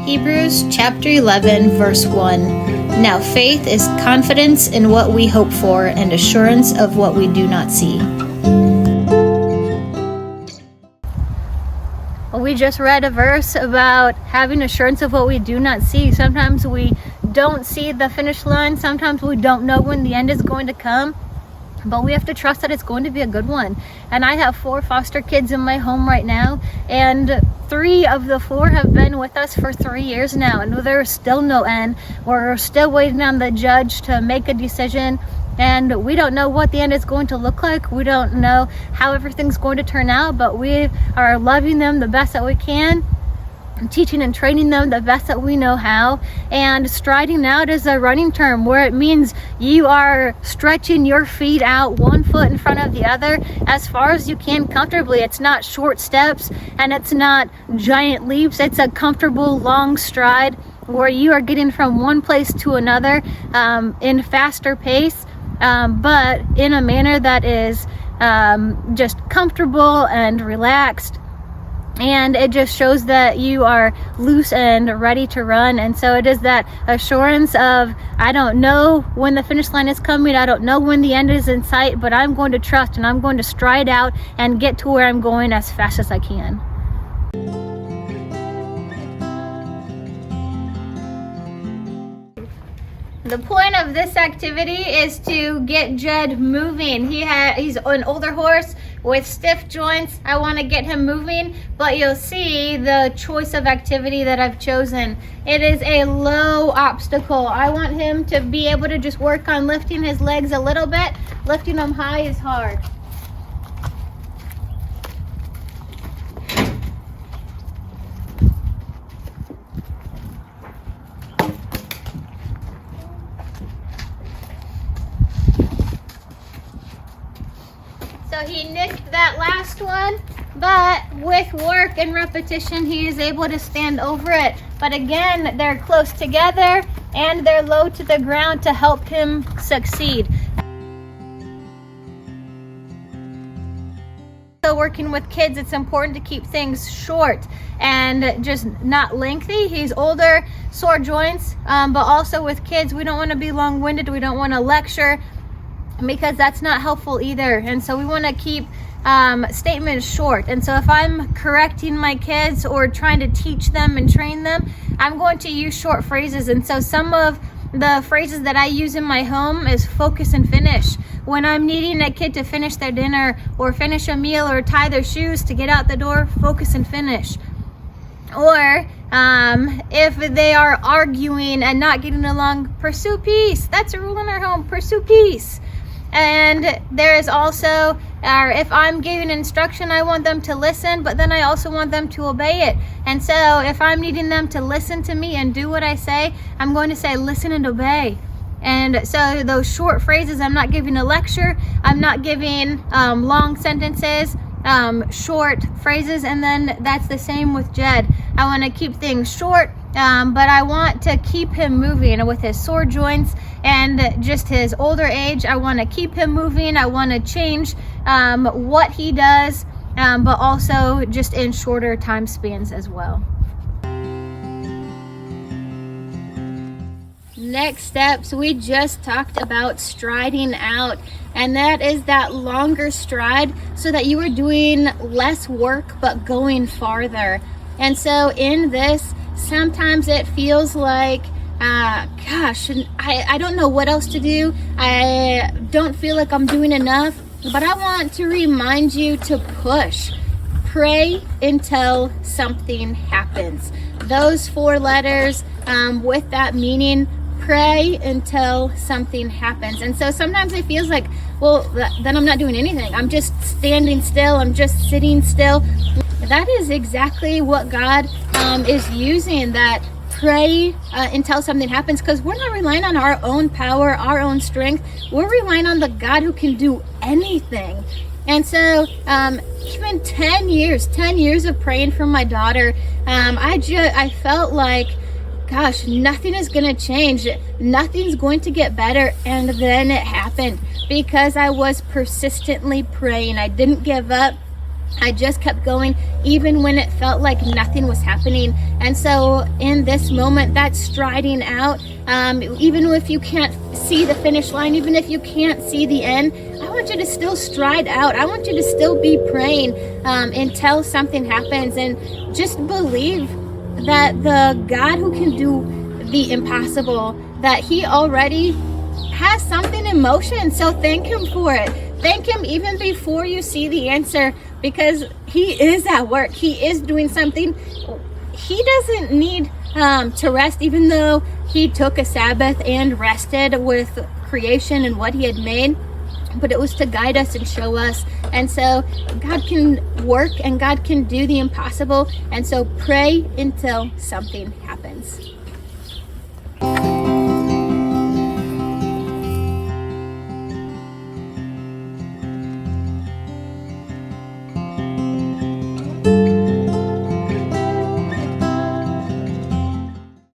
Hebrews chapter 11, verse 1. Now faith is confidence in what we hope for and assurance of what we do not see. We just read a verse about having assurance of what we do not see. Sometimes we don't see the finish line. Sometimes we don't know when the end is going to come. But we have to trust that it's going to be a good one. And I have 4 foster kids in my home right now, and 3 of the 4 have been with us for 3 years now, and there's still no end. We're still waiting on the judge to make a decision, and we don't know what the end is going to look like. We don't know how everything's going to turn out, but we are loving them the best that we can, teaching and training them the best that we know how. And striding out is a running term where it means you are stretching your feet out 1 foot in front of the other as far as you can comfortably. It's not short steps and it's not giant leaps. It's a comfortable long stride where you are getting from one place to another in faster pace, but in a manner that is just comfortable and relaxed. And it just shows that you are loose and ready to run. And so it is that assurance of, I don't know when the finish line is coming, I don't know when the end is in sight, but I'm going to trust and I'm going to stride out and get to where I'm going as fast as I can. The point of this activity is to get Jed moving. He's an older horse with stiff joints. I want to get him moving, but you'll see the choice of activity that I've chosen. It is a low obstacle. I want him to be able to just work on lifting his legs a little bit. Lifting them high is hard. So he nicked that last one, but with work and repetition, he is able to stand over it. But again, they're close together and they're low to the ground to help him succeed. So working with kids, it's important to keep things short and just not lengthy. He's older, sore joints, but also with kids, we don't want to be long-winded. We don't want to lecture, because that's not helpful either. And so we want to keep statements short. And so if I'm correcting my kids or trying to teach them and train them, I'm going to use short phrases. And so some of the phrases that I use in my home is focus and finish. When I'm needing a kid to finish their dinner or finish a meal or tie their shoes to get out the door, focus and finish. Or if they are arguing and not getting along, pursue peace. That's a rule in our home, pursue peace. And there is also, if I'm giving instruction, I want them to listen, but then I also want them to obey it. And so if I'm needing them to listen to me and do what I say, I'm going to say listen and obey. And so those short phrases, I'm not giving a lecture, I'm not giving long sentences, short phrases. And then that's the same with Jed. I want to keep things short, but I want to keep him moving. With his sore joints and just his older age, I want to keep him moving. I want to change what he does, but also just in shorter time spans as well. Next steps, we just talked about striding out, and that is that longer stride so that you are doing less work but going farther. And so in this, sometimes it feels like, gosh, I don't know what else to do. I don't feel like I'm doing enough, but I want to remind you to push. Pray until something happens. Those 4 letters with that meaning, pray until something happens. And so sometimes it feels like, well, then I'm not doing anything. I'm just standing still. I'm just sitting still. That is exactly what God is using, that pray until something happens, because we're not relying on our own power, our own strength. We're relying on the God who can do anything. And so even 10 years of praying for my daughter, I felt like, gosh, nothing is going to change. Nothing's going to get better. And then it happened because I was persistently praying. I didn't give up. I just kept going even when it felt like nothing was happening. And so in this moment, that striding out, even if you can't see the finish line, even if you can't see the end, I want you to still stride out. I want you to still be praying until something happens, and just believe that the God who can do the impossible, that he already has something in motion. So thank him for it. Thank him even before you see the answer, because he is at work. He is doing something. He doesn't need to rest, even though he took a Sabbath and rested with creation and what he had made. But it was to guide us and show us. And so God can work and God can do the impossible. And so pray until something happens.